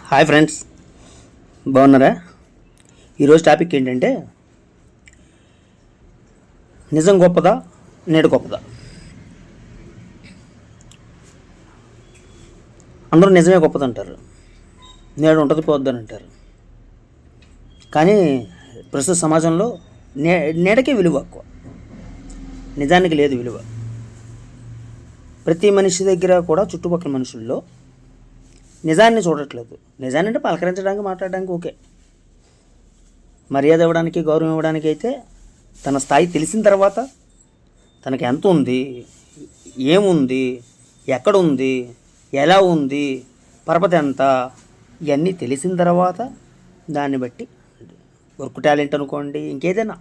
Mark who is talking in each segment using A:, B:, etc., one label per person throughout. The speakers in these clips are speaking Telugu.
A: హాయ్ ఫ్రెండ్స్, బాగున్నారా? ఈరోజు టాపిక్ ఏంటంటే నిజం గొప్పదా, నేడు గొప్పదా? అందరూ నిజమే గొప్పదంటారు, నేడు ఉంటుంది పోద్దని అంటారు. కానీ ప్రస్తుత సమాజంలో నీడకే విలువ ఎక్కువ, నిజానికి లేదు విలువ. ప్రతి మనిషి దగ్గర కూడా చుట్టుపక్కల మనుషుల్లో నిజాన్ని చూడట్లేదు. నిజాన్ని అంటే పలకరించడానికి, మాట్లాడడానికి ఓకే, మర్యాద ఇవ్వడానికి, గౌరవం ఇవ్వడానికి అయితే తన స్థాయి తెలిసిన తర్వాత, తనకి ఎంత ఉంది, ఏముంది, ఎక్కడుంది, ఎలా ఉంది, పరపతి ఎంత, ఇవన్నీ తెలిసిన తర్వాత దాన్ని బట్టి వర్క్ టాలెంట్ అనుకోండి, ఇంకేదైనా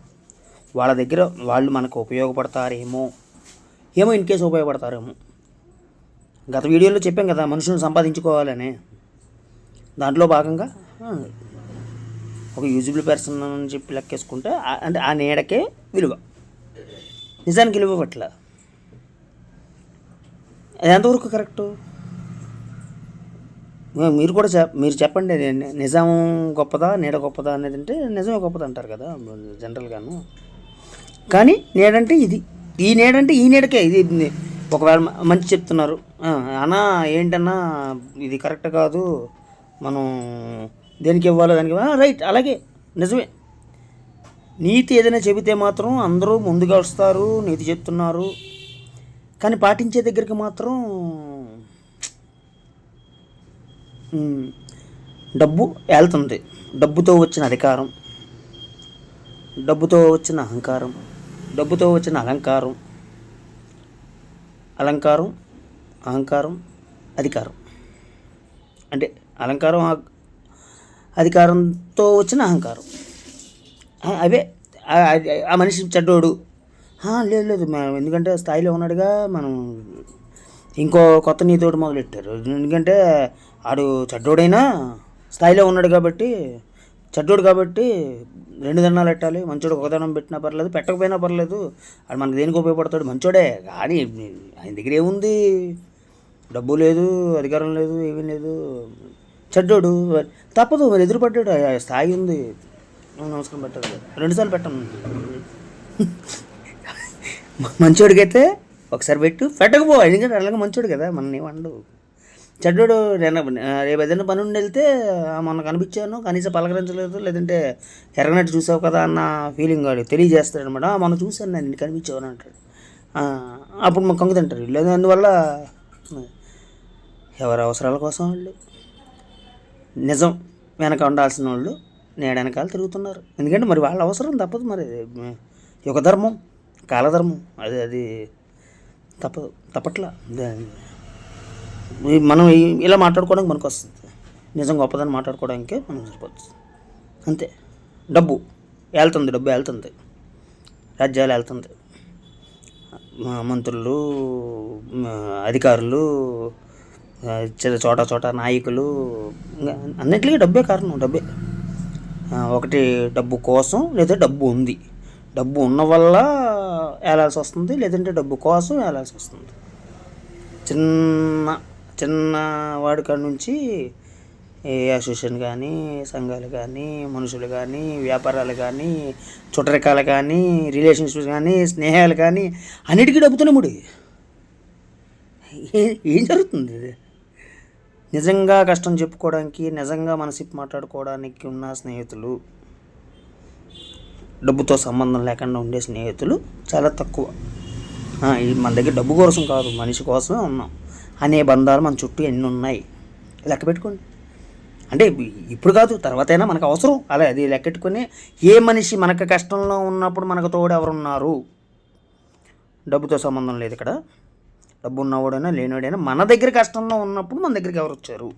A: వాళ్ళ దగ్గర వాళ్ళు మనకు ఉపయోగపడతారేమో ఇన్ కేసు ఉపయోగపడతారేమో. గత వీడియోలో చెప్పాం కదా, మనుషులను సంపాదించుకోవాలని. దాంట్లో భాగంగా ఒక యూజబుల్ పర్సన్ అని చెప్పి లెక్కేసుకుంటే అంటే ఆ నీడకే విలువ, నిజానికి విలువ పట్ల. అది ఎంతవరకు కరెక్టు? మీరు కూడా మీరు చెప్పండి. అది నిజం గొప్పదా, నీడ గొప్పదా అనేది. అంటే నిజమే గొప్పది అంటారు కదా జనరల్గాను. కానీ నీడంటే ఇది, ఈ నీడంటే ఈ నీడకే ఇది. ఒకవేళ మంచి చెప్తున్నారు, అన్నా ఏంటన్నా ఇది కరెక్ట్ కాదు, మనం దేనికి ఇవ్వాలో దానికి రైట్, అలాగే నిజమే. నీతి ఏదైనా చెబితే మాత్రం అందరూ ముందుగా వస్తారు, నీతి చెప్తున్నారు. కానీ పాటించే దగ్గరికి మాత్రం డబ్బు వెళ్తుంది. డబ్బుతో వచ్చిన అధికారం, డబ్బుతో వచ్చిన అహంకారం, డబ్బుతో వచ్చిన అలంకారం, అహంకారం, అధికారం. అంటే అలంకారం, అధికారంతో వచ్చిన అహంకారం, అవే. ఆ మనిషి చెడ్డోడు, లేదు ఎందుకంటే స్థాయిలో ఉన్నాడుగా, మనం ఇంకో కొత్త నీతోటి మొదలెట్టారు. ఎందుకంటే ఆడు చెడ్డోడైనా స్థాయిలో ఉన్నాడు కాబట్టి, చెడ్డోడు కాబట్టి 2 దండాలు పెట్టాలి. మంచోడు ఒక దండం పెట్టినా పర్లేదు, పెట్టకపోయినా పర్లేదు, అది మనకు దేనికి ఉపయోగపడతాడు, మంచోడే. కానీ ఆయన దగ్గర ఏముంది, డబ్బు లేదు, అధికారం లేదు, ఏమీ లేదు, చెడ్డోడు. తప్పదు మరి, ఎదురుపడ్డాడు, స్థాయి ఉంది, నమస్కారం పెట్టాలి, 2 సార్లు పెట్టను. మంచోడికైతే ఒకసారి పెట్టకపో, ఎందుకంటే అలాగే మంచోడు కదా, మన ఏమండు. చెడ్డోడు రేపు ఏదైనా పని ఉండి వెళ్తే మొన్న కనిపించాను, కనీసం పలకరించలేదు, లేదంటే ఎరగనట్టు చూసావు కదా అన్న ఫీలింగ్ వాడు తెలియజేస్తాడు అనమాట. మొన్న చూశాను నేను, నిన్ను కనిపించావు అని అంటాడు. అప్పుడు మాకు కంగు తింటారు. లేదు, అందువల్ల ఎవరి అవసరాల కోసం వాళ్ళు నిజం వెనక ఉండాల్సిన వాళ్ళు నేడు వెనకాల తిరుగుతున్నారు. ఎందుకంటే మరి వాళ్ళ అవసరం తప్పదు, మరి యుగ ధర్మం, కాలధర్మం, అది తప్పట్లా. మనం ఇలా మాట్లాడుకోవడానికి మనకు వస్తుంది, నిజం గొప్పదని మాట్లాడుకోవడానికే మనం సరిపోతుంది, అంతే. డబ్బు వెళ్తుంది, రాజ్యాలు వెళ్తుంది, మంత్రులు, అధికారులు, చోట నాయకులు, అన్నింటికీ డబ్బే కారణం. డబ్బే ఒకటి, డబ్బు కోసం, లేదా డబ్బు ఉంది, డబ్బు ఉన్న వల్ల వేలాల్సి వస్తుంది, లేదంటే డబ్బు కోసం వేలాల్సి వస్తుంది. చిన్న వాడి కాడ నుంచి అసోసియేషన్ కానీ, సంఘాలు కానీ, మనుషులు కానీ, వ్యాపారాలు కానీ, చుట్టరికాలు కానీ, రిలేషన్షిప్స్ కానీ, స్నేహాలు కానీ, అన్నిటికీ డబ్బుతోనే ముడి. ఏం జరుగుతుంది? నిజంగా కష్టం చెప్పుకోవడానికి, నిజంగా మనసిప్పి మాట్లాడుకోవడానికి ఉన్న స్నేహితులు, డబ్బుతో సంబంధం లేకుండా ఉండే స్నేహితులు చాలా తక్కువ. మన దగ్గర డబ్బు కోసం కాదు, మనిషి కోసమే ఉన్నాం అనే బంధాలు మన చుట్టూ ఎన్ని ఉన్నాయి లెక్క పెట్టుకోండి. అంటే ఇప్పుడు కాదు, తర్వాత అయినా మనకు అవసరం. అలా అది లెక్కెట్టుకొని, ఏ మనిషి మనకు కష్టంలో ఉన్నప్పుడు మనకు తోడు ఎవరున్నారు? డబ్బుతో సంబంధం లేదు ఇక్కడ. డబ్బు ఉన్నవాడైనా లేనివాడైనా మన దగ్గర కష్టంలో ఉన్నప్పుడు మన దగ్గరికి ఎవరు వచ్చారు?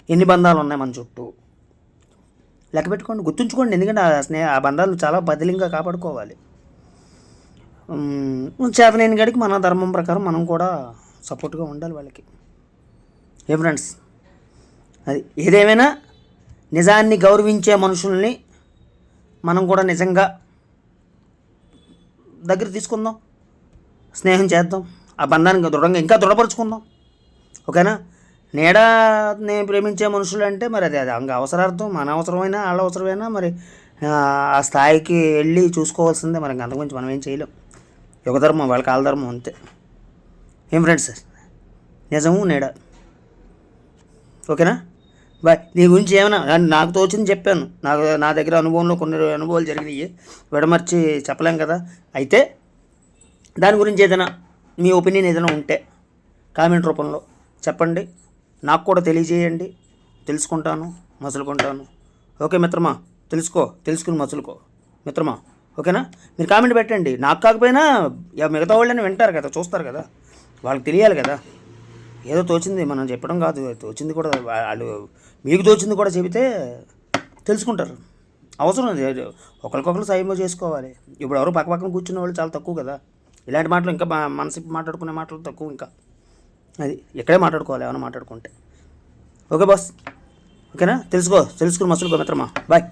A: ఎన్ని బంధాలు ఉన్నాయి మన చుట్టూ లెక్క పెట్టుకోండి, గుర్తుంచుకోండి. ఎందుకంటే ఆ బంధాలు చాలా బదిలీగా కాపాడుకోవాలి. చేతనైన గడికి మన ధర్మం ప్రకారం మనం కూడా సపోర్ట్గా ఉండాలి వాళ్ళకి. ఏ ఫ్రెండ్స్, అది ఏదేమైనా నిజాన్ని గౌరవించే మనుషుల్ని మనం కూడా నిజంగా దగ్గర తీసుకుందాం, స్నేహం చేద్దాం, ఆ బంధాన్ని ఇంకా దృఢపరుచుకుందాం. ఓకేనా? నీడని ప్రేమించే మనుషులు అంటే మరి అది అది అంగ అవసరార్థం, మన అవసరమైనా వాళ్ళ అవసరమైనా మరి ఆ స్థాయికి వెళ్ళి చూసుకోవాల్సిందే. మరి అంతకుమించి మనం ఏం చేయలేం. యుగధర్మం వాళ్ళ కాలధర్మం అంతే. ఏం ఫ్రెండ్స్, నిజము నీడ. ఓకేనా? బాయ్. నీ గురించి ఏమైనా నాకు తోచింది చెప్పాను. నా దగ్గర అనుభవంలో కొన్ని అనుభవాలు జరిగినాయి, విడమర్చి చెప్పలేం కదా. అయితే దాని గురించి ఏదైనా మీ ఒపీనియన్ ఏదైనా ఉంటే కామెంట్ రూపంలో చెప్పండి, నాకు కూడా తెలియజేయండి. తెలుసుకుంటాను, మసులుకుంటాను. ఓకే మిత్రమా? తెలుసుకుని మసులుకో మిత్రమా. ఓకేనా? మీరు కామెంట్ పెట్టండి. నాకు కాకపోయినా మిగతా వాళ్ళని వింటారు కదా, చూస్తారు కదా, వాళ్ళకి తెలియాలి కదా. ఏదో తోచింది మనం చెప్పడం కాదు, తోచింది కూడా వాళ్ళు మీకు తోచింది కూడా చెబితే తెలుసుకుంటారు. అవసరం అది. ఒకరికొకరు సాయం చేసుకోవాలి. ఇప్పుడు ఎవరు పక్కన కూర్చున్న వాళ్ళు చాలా తక్కువ కదా. ఇలాంటి మాటలు ఇంకా మనసు మాట్లాడుకునే మాటలు తక్కువ. ఇంకా అది ఇక్కడే మాట్లాడుకోవాలి ఏమైనా మాట్లాడుకుంటే. Okay boss. ఓకేనా? తెలుసుకుని మసులుకో మిత్రమా. బాయ్.